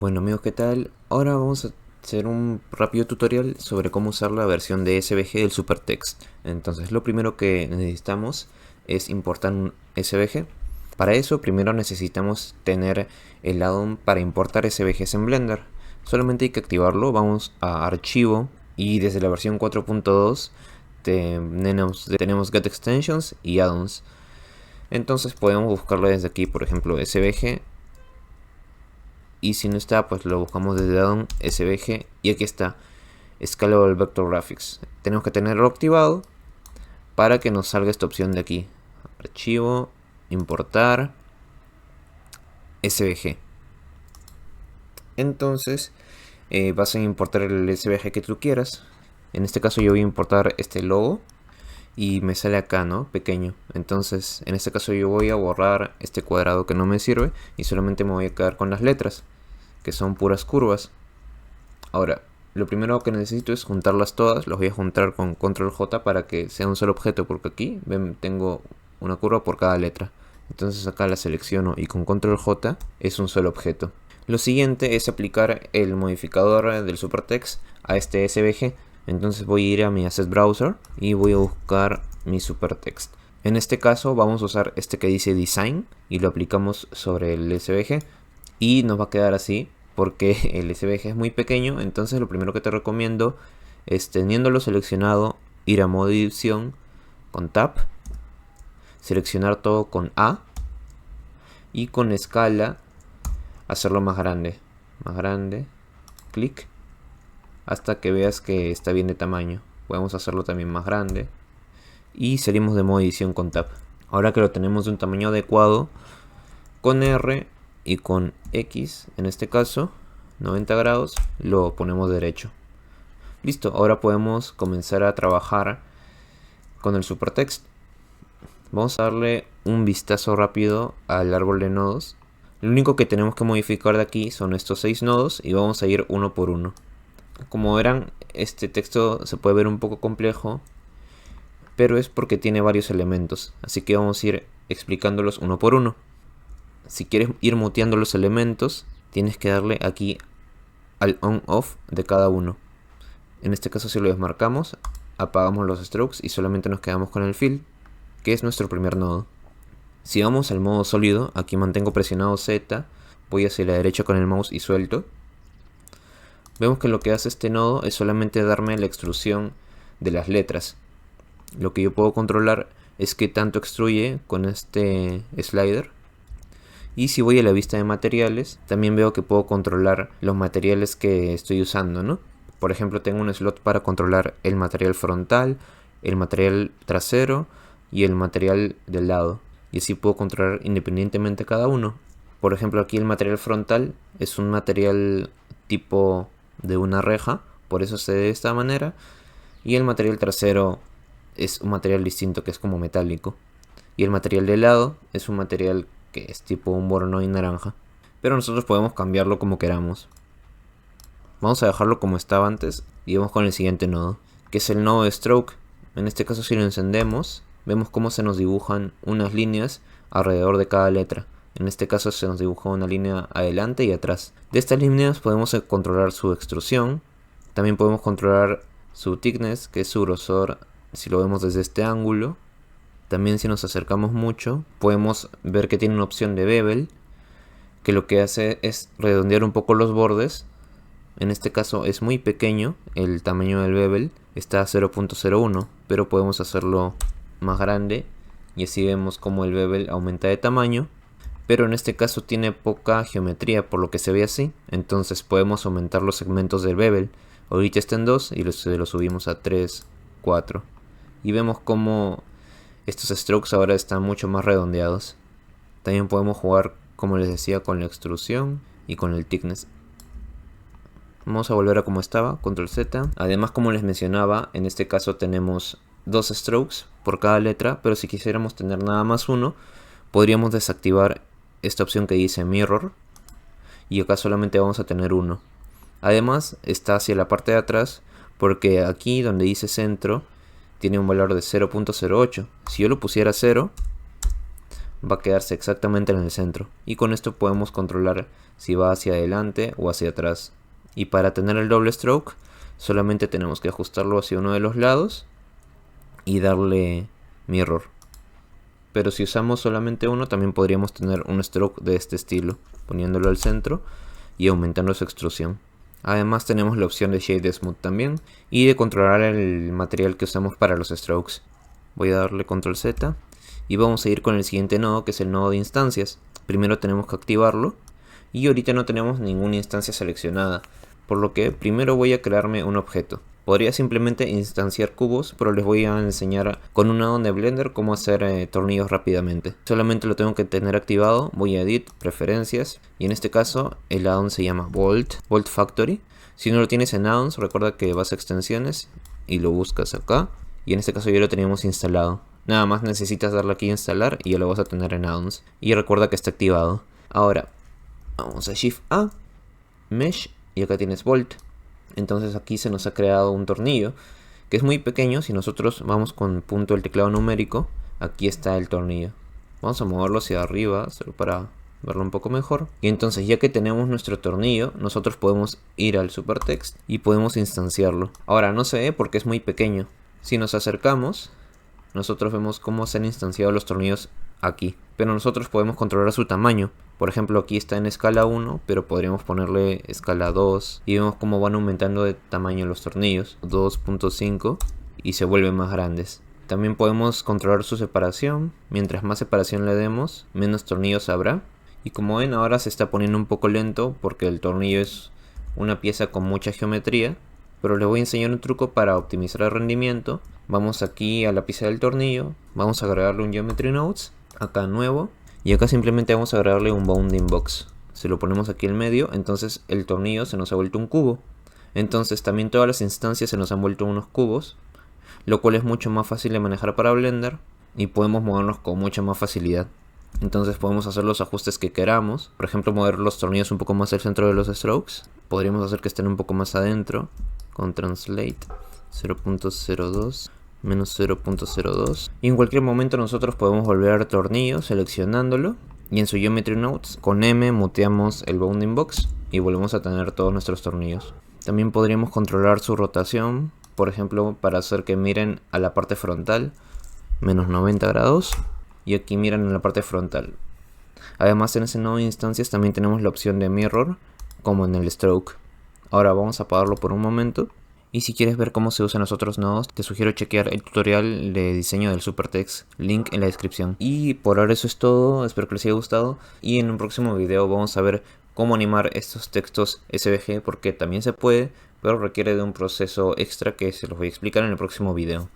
Bueno amigos, ¿qué tal? Ahora vamos a hacer un rápido tutorial sobre cómo usar la versión de SVG del SuperText. Entonces lo primero que necesitamos es importar un SVG. Para eso primero necesitamos tener el add-on para importar SVGs en Blender. Solamente hay que activarlo, vamos a archivo y desde la versión 4.2 tenemos Get Extensions y Add-ons. Entonces podemos buscarlo desde aquí, por ejemplo SVG. Y si no está, pues lo buscamos desde addon SVG y aquí está, Scalable Vector Graphics. Tenemos que tenerlo activado para que nos salga esta opción de aquí, archivo, importar, SVG. Entonces vas a importar el SVG que tú quieras. En este caso yo voy a importar este logo y me sale acá, ¿no? Pequeño. Entonces en este caso yo voy a borrar este cuadrado que no me sirve y solamente me voy a quedar con las letras, que son puras curvas. Ahora, lo primero que necesito es juntarlas todas. Los voy a juntar con Control J para que sea un solo objeto, porque aquí ven, tengo una curva por cada letra. Entonces acá la selecciono y con Control J es un solo objeto. Lo siguiente es aplicar el modificador del SuperText a este SVG. Entonces voy a ir a mi Asset Browser y voy a buscar mi SuperText. En este caso vamos a usar este que dice Design y lo aplicamos sobre el SVG y nos va a quedar así porque el SVG es muy pequeño. Entonces lo primero que te recomiendo es, teniéndolo seleccionado, ir a modo edición con Tab, seleccionar todo con A y con escala hacerlo más grande, clic, hasta que veas que está bien de tamaño. Podemos hacerlo también más grande y salimos de modo edición con Tab. Ahora que lo tenemos de un tamaño adecuado, con R y con X, en este caso 90 grados, lo ponemos derecho. Listo, ahora podemos comenzar a trabajar con el SuperText. Vamos a darle un vistazo rápido al árbol de nodos. Lo único que tenemos que modificar de aquí son estos 6 nodos y vamos a ir uno por uno. Como verán, este texto se puede ver un poco complejo, pero es porque tiene varios elementos, así que vamos a ir explicándolos uno por uno. Si quieres ir muteando los elementos, tienes que darle aquí al on-off de cada uno. En este caso, si lo desmarcamos, apagamos los strokes y solamente nos quedamos con el fill, que es nuestro primer nodo. Si vamos al modo sólido, aquí mantengo presionado Z, voy hacia la derecha con el mouse y suelto. Vemos que lo que hace este nodo es solamente darme la extrusión de las letras. Lo que yo puedo controlar es qué tanto extruye con este slider. Y si voy a la vista de materiales, también veo que puedo controlar los materiales que estoy usando, ¿no? Por ejemplo, tengo un slot para controlar el material frontal, el material trasero y el material del lado. Y así puedo controlar independientemente cada uno. Por ejemplo, aquí el material frontal es un material tipo de una reja, por eso se ve de esta manera. Y el material trasero es un material distinto, que es como metálico. Y el material del lado es un material que es tipo un Voronoi naranja. Pero nosotros podemos cambiarlo como queramos. Vamos a dejarlo como estaba antes y vamos con el siguiente nodo, que es el nodo de stroke. En este caso, si lo encendemos, vemos cómo se nos dibujan unas líneas alrededor de cada letra. En este caso se nos dibuja una línea adelante y atrás. De estas líneas podemos controlar su extrusión. También podemos controlar su thickness, que es su grosor, si lo vemos desde este ángulo. También si nos acercamos mucho, podemos ver que tiene una opción de bevel, que lo que hace es redondear un poco los bordes. En este caso es muy pequeño, el tamaño del bevel está a 0.01, pero podemos hacerlo más grande y así vemos como el bevel aumenta de tamaño. Pero en este caso tiene poca geometría, por lo que se ve así, entonces podemos aumentar los segmentos del bevel. Ahorita está en 2 y lo subimos a 3, 4. Y vemos como estos strokes ahora están mucho más redondeados. También podemos jugar, como les decía, con la extrusión y con el thickness. Vamos a volver a como estaba, control Z. Además, como les mencionaba, en este caso tenemos 2 strokes por cada letra, pero si quisiéramos tener nada más uno, podríamos desactivar esta opción que dice Mirror y acá solamente vamos a tener uno. Además, está hacia la parte de atrás porque aquí donde dice centro tiene un valor de 0.08. Si yo lo pusiera 0, va a quedarse exactamente en el centro. Y con esto podemos controlar si va hacia adelante o hacia atrás. Y para tener el doble stroke, solamente tenemos que ajustarlo hacia uno de los lados y darle mirror. Pero si usamos solamente uno, también podríamos tener un stroke de este estilo, poniéndolo al centro y aumentando su extrusión. Además tenemos la opción de Shade Smooth también y de controlar el material que usamos para los strokes. Voy a darle Control Z y vamos a ir con el siguiente nodo, que es el nodo de instancias. Primero tenemos que activarlo y ahorita no tenemos ninguna instancia seleccionada, por lo que primero voy a crearme un objeto. Podría simplemente instanciar cubos, pero les voy a enseñar con un addon de Blender cómo hacer tornillos rápidamente. Solamente lo tengo que tener activado, voy a Edit, Preferencias, y en este caso el addon se llama Bolt Factory. Si no lo tienes en addons, recuerda que vas a extensiones y lo buscas acá, y en este caso ya lo teníamos instalado. Nada más necesitas darle aquí a instalar y ya lo vas a tener en addons. Y recuerda que está activado. Ahora, vamos a Shift A, Mesh, y acá tienes Bolt. Entonces aquí se nos ha creado un tornillo que es muy pequeño. Si nosotros vamos con punto del teclado numérico, aquí está el tornillo. Vamos a moverlo hacia arriba solo para verlo un poco mejor. Y entonces, ya que tenemos nuestro tornillo, nosotros podemos ir al Supertext y podemos instanciarlo. Ahora no se ve porque es muy pequeño. Si nos acercamos, nosotros vemos cómo se han instanciado los tornillos aquí. Pero nosotros podemos controlar su tamaño. Por ejemplo, aquí está en escala 1, pero podríamos ponerle escala 2. Y vemos cómo van aumentando de tamaño los tornillos. 2.5 y se vuelven más grandes. También podemos controlar su separación. Mientras más separación le demos, menos tornillos habrá. Y como ven, ahora se está poniendo un poco lento porque el tornillo es una pieza con mucha geometría. Pero les voy a enseñar un truco para optimizar el rendimiento. Vamos aquí a la pieza del tornillo. Vamos a agregarle un Geometry Nodes. Acá nuevo. Y acá simplemente vamos a agregarle un Bounding Box. Se lo ponemos aquí en medio. Entonces el tornillo se nos ha vuelto un cubo. Entonces también todas las instancias se nos han vuelto unos cubos. Lo cual es mucho más fácil de manejar para Blender. Y podemos movernos con mucha más facilidad. Entonces podemos hacer los ajustes que queramos. Por ejemplo, mover los tornillos un poco más al centro de los strokes. Podríamos hacer que estén un poco más adentro. Con Translate 0.02 menos 0.02. Y en cualquier momento nosotros podemos volver al tornillo seleccionándolo. Y en su Geometry Nodes con M muteamos el Bounding Box. Y volvemos a tener todos nuestros tornillos. También podríamos controlar su rotación. Por ejemplo, para hacer que miren a la parte frontal. Menos 90 grados. Y aquí miran en la parte frontal. Además, en ese nodo de instancias también tenemos la opción de Mirror, como en el Stroke. Ahora vamos a apagarlo por un momento. Y si quieres ver cómo se usan los otros nodos, te sugiero chequear el tutorial de diseño del Supertext, link en la descripción. Y por ahora eso es todo, espero que les haya gustado. Y en un próximo video vamos a ver cómo animar estos textos SVG, porque también se puede, pero requiere de un proceso extra que se los voy a explicar en el próximo video.